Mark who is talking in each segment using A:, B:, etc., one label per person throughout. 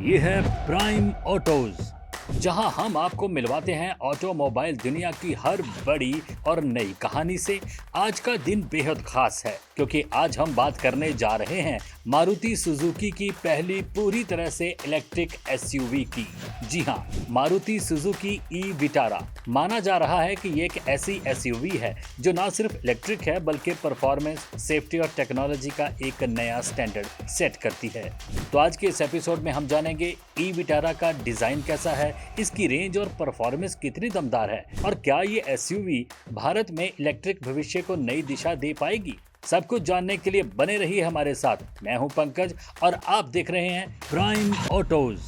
A: ये है prime autos, जहां हम आपको मिलवाते हैं ऑटोमोबाइल दुनिया की हर बड़ी और नई कहानी से। आज का दिन बेहद खास है क्योंकि आज हम बात करने जा रहे हैं मारुति सुजुकी की पहली पूरी तरह से इलेक्ट्रिक एसयूवी की। जी हां, मारुति सुजुकी ई विटारा। माना जा रहा है कि ये एक ऐसी एसयूवी है जो ना सिर्फ इलेक्ट्रिक है बल्कि परफॉर्मेंस, सेफ्टी और टेक्नोलॉजी का एक नया स्टैंडर्ड सेट करती है। तो आज के इस एपिसोड में हम जानेंगे ई विटारा का डिजाइन कैसा है, इसकी रेंज और परफॉर्मेंस कितनी दमदार है और क्या ये एसयूवी भारत में इलेक्ट्रिक भविष्य को नई दिशा दे पाएगी। सब कुछ जानने के लिए बने रहिए हमारे साथ। मैं हूं पंकज और आप देख रहे हैं prime autos.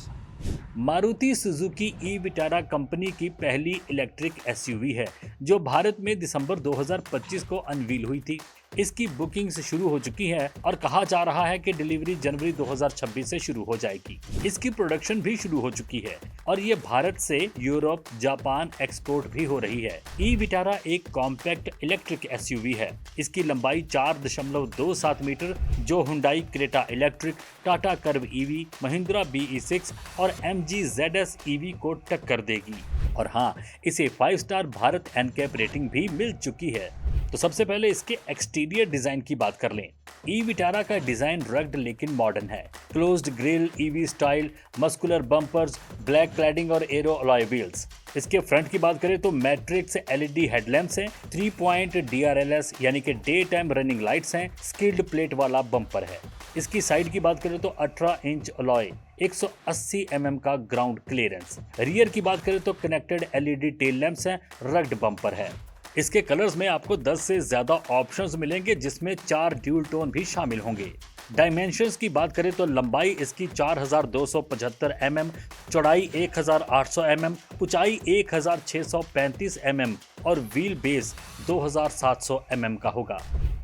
A: Maruti Suzuki e Vitara company की पहली इलेक्ट्रिक एसयूवी है जो भारत में दिसंबर 2025 को अनवील हुई थी। इसकी बुकिंग्स शुरू हो चुकी है और कहा जा रहा है कि डिलीवरी जनवरी 2026 से शुरू हो जाएगी। इसकी प्रोडक्शन भी शुरू हो चुकी है और ये भारत से यूरोप, जापान एक्सपोर्ट भी हो रही है। ई विटारा एक कॉम्पैक्ट इलेक्ट्रिक एसयूवी है। इसकी लंबाई 4.27 मीटर जो Hyundai Creta electric, Tata Curvv EV, Mahindra BE6 और MG ZS ईवी को टक्कर देगी। और हाँ, इसे 5 स्टार भारत एनकैप रेटिंग भी मिल चुकी है। तो सबसे पहले इसके एक्सटीरियर डिजाइन की बात कर लें। ई विटारा का डिजाइन रग्ड लेकिन मॉडर्न है। Closed grill, EV style, muscular bumpers, black cladding और एरो अलॉय व्हील्स। इसके फ्रंट की बात करें तो मैट्रिक्स LED हेडलैम्प्स हैं, 3 पॉइंट DRLS यानी कि डे टाइम रनिंग लाइट्स हैं, स्किल्ड प्लेट वाला बम्पर है। इसकी साइड की बात करें तो 18 इंच अलॉय, 180 mm का ग्राउंड क्लियरेंस। रियर की बात करें तो कनेक्टेड LED टेल लैंप्स हैं, रग्ड बम्पर है। इसके कलर्स में आपको 10 से ज्यादा ऑप्शंस मिलेंगे जिसमें 4 ड्यूल टोन भी शामिल होंगे। डायमेंशंस की बात करें तो लंबाई इसकी 4275 mm, चौड़ाई 1800 mm, ऊंचाई 1635 mm और व्हील बेस 2700 mm का होगा।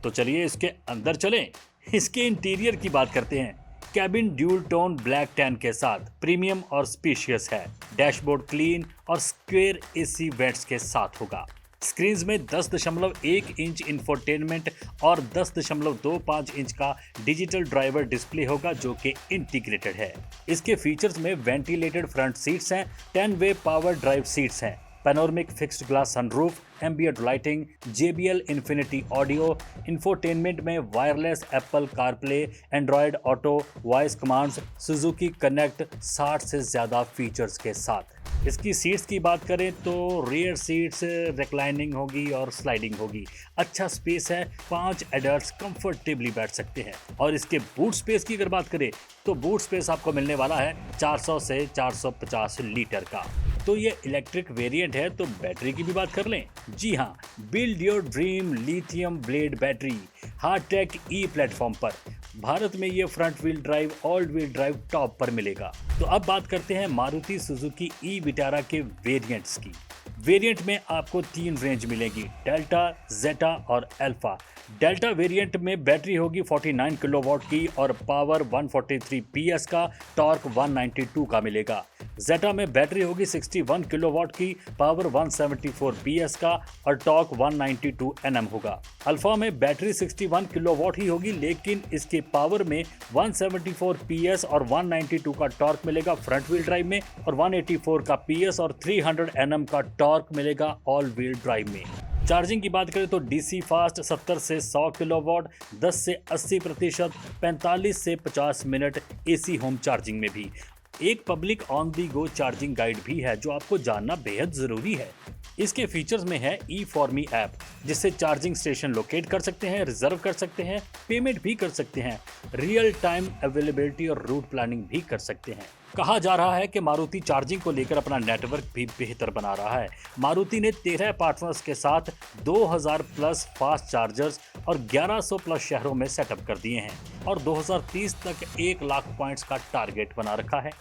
A: तो चलिए इसके अंदर चलें। इसके इंटीरियर की बात करते हैं। Cabin dual tone black tan के साथ प्रीमियम और स्पेशियस है। डैशबोर्ड क्लीन और स्क्वायर AC वेंट्स के साथ होगा। स्क्रीन में 10.1 इंच इंफोटेनमेंट और 10.25 इंच का डिजिटल ड्राइवर डिस्प्ले होगा जो कि इंटीग्रेटेड है। इसके फीचर्स में वेंटिलेटेड फ्रंट सीट्स हैं, 10 वे पावर ड्राइव सीट्स हैं, panoramic fixed glass sunroof, ambient lighting, JBL infinity audio, infotainment में wireless Apple CarPlay, Android auto, voice commands, Suzuki connect, 60 से ज़्यादा फीचर्स के साथ। इसकी सीट्स की बात करें तो रियर सीट्स रिक्लाइनिंग होगी और स्लाइडिंग होगी। अच्छा स्पेस है, 5 एडल्ट्स कंफर्टेबली बैठ सकते हैं। और इसके बूट स्पेस की अगर बात करें तो बूट स्पेस आपको मिलने वाला है 400 से 450 लीटर का। तो ये इलेक्ट्रिक वेरिएंट है, तो बैटरी की भी बात कर लें। जी हाँ, build your dream lithium blade battery Heartect E platform पर। भारत में ये front wheel drive, all wheel drive top पर मिलेगा। तो अब बात करते हैं मारुति सुजुकी ई विटारा के वेरिएंट्स की। वेरिएंट में आपको 3 रेंज मिलेगी, डेल्टा, जेटा और अल्फा। डेल्टा वेरिएंट में बैटरी होगी 49 किलोवाट की और पावर 143 PS का, टॉर्क 192 का मिलेगा। जेटा में बैटरी होगी 61 किलोवाट की, पावर 174 PS का और टॉर्क 192 Nm होगा। अल्फा में बैटरी 61 किलोवाट ही होगी लेकिन इसके पावर में 174 PS और 192 का टॉर्क मिलेगा फ्रंट व्हील ड्राइव में और 184 का PS और 300 Nm का टॉर्क मिलेगा ऑल व्हील ड्राइव में। चार्जिंग की बात करें तो DC फास्ट 70 से 100 किलोवाट, 10 से 80%, 45 से 50 मिनट AC होम चार्जिंग में भी। एक public on the go charging guide भी है जो आपको जानना बेहद जरूरी है। इसके फीचर्स में है E4Me ऐप जिससे चार्जिंग स्टेशन लोकेट कर सकते हैं, रिजर्व कर सकते हैं, पेमेंट भी कर सकते हैं, रियल टाइम अवेलेबिलिटी और रूट प्लानिंग भी कर सकते हैं। कहा जा रहा है कि मारुति चार्जिंग को लेकर अपना नेटवर्क भी बेहतर बना रहा है। मारुति ने 13 पार्टनर्स के साथ 2000 प्लस फास्ट चार्जर्स और 1100 प्लस शहरों में सेटअप कर दिए हैं और 2030 तक 1 लाख पॉइंट्स का टारगेट बना रखा है।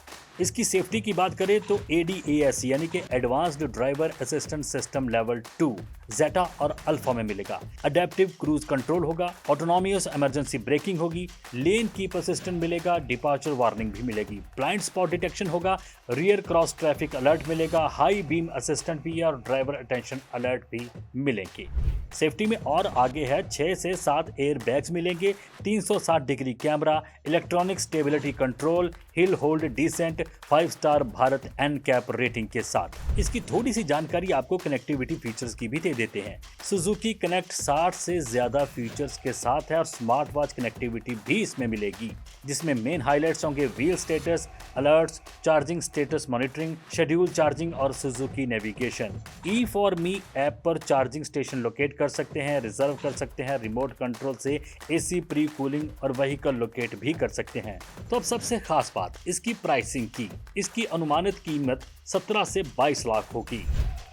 A: इसकी सेफ्टी की बात करें तो ADAS यानी कि advanced driver assistant system level 2 जेटा और अल्फा में मिलेगा। अडेप्टिव क्रूज कंट्रोल होगा, ऑटोनॉमियस इमरजेंसी ब्रेकिंग होगी, लेन कीप असिस्टेंट मिलेगा, डिपार्चर वार्निंग भी मिलेगी, ब्लाइंड स्पॉट डिटेक्शन होगा, रियर क्रॉस ट्रैफिक अलर्ट मिलेगा, हाई बीम असिस्टेंट भी और ड्राइवर अटेंशन अलर्ट भी मिलेंगे। सेफ्टी में और आगे है, 6 से 7 एयर बैग्स मिलेंगे, 360 degree camera, electronic stability control, hill hold descent, 5 star Bharat NCAP rating के साथ। इसकी थोड़ी सी जानकारी आपको कनेक्टिविटी फीचर्स की भी दे देते हैं। सुजुकी कनेक्ट 60 से ज्यादा फीचर्स के साथ है और स्मार्ट वॉच कनेक्टिविटी भी इसमें मिलेगी, जिसमें मेन हाइलाइट्स होंगे wheel status, alerts, charging status monitoring, schedule charging और Suzuki navigation. E for me app पर चार्जिंग स्टेशन लोकेट कर सकते हैं, रिजर्व कर सकते हैं, रिमोट कंट्रोल से एसी प्री कूलिंग और व्हीकल लोकेट भी कर सकते हैं। तो अब सबसे खास बात इसकी प्राइसिंग की। इसकी अनुमानित कीमत 17 से 22 लाख होगी।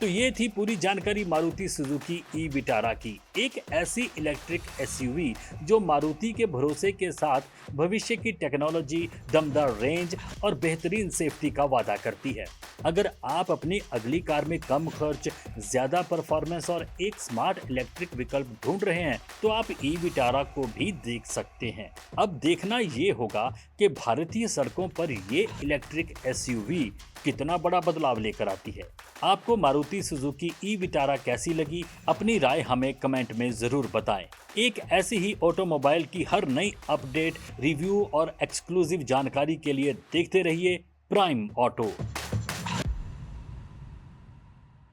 A: तो ये थी पूरी जानकारी मारुति सुजुकी ई विटारा की, एक ऐसी इलेक्ट्रिक एसयूवी जो मारुति के भरोसे के साथ भविष्य की टेक्नोलॉजी, दमदार रेंज और बेहतरीन सेफ्टी का वादा करती है। अगर आप अपनी अगली कार में कम खर्च, ज्यादा परफॉर्मेंस और एक स्मार्ट इलेक्ट्रिक विकल्प ढूंढ रहे हैं तो आप ई विटारा को भी देख सकते हैं। अब देखना ये होगा कि भारतीय सड़कों पर ये इलेक्ट्रिक एसयूवी कितना बड़ा बदलाव लेकर आती है। आपको मारुति सुजुकी ई विटारा कैसी लगी? अपनी राय हमें कमेंट में जरूर बताएं। एक ऐसी ही ऑटोमोबाइल की हर नई अपडेट, रिव्यू और एक्सक्लूसिव जानकारी के लिए देखते रहिए प्राइम ऑटो।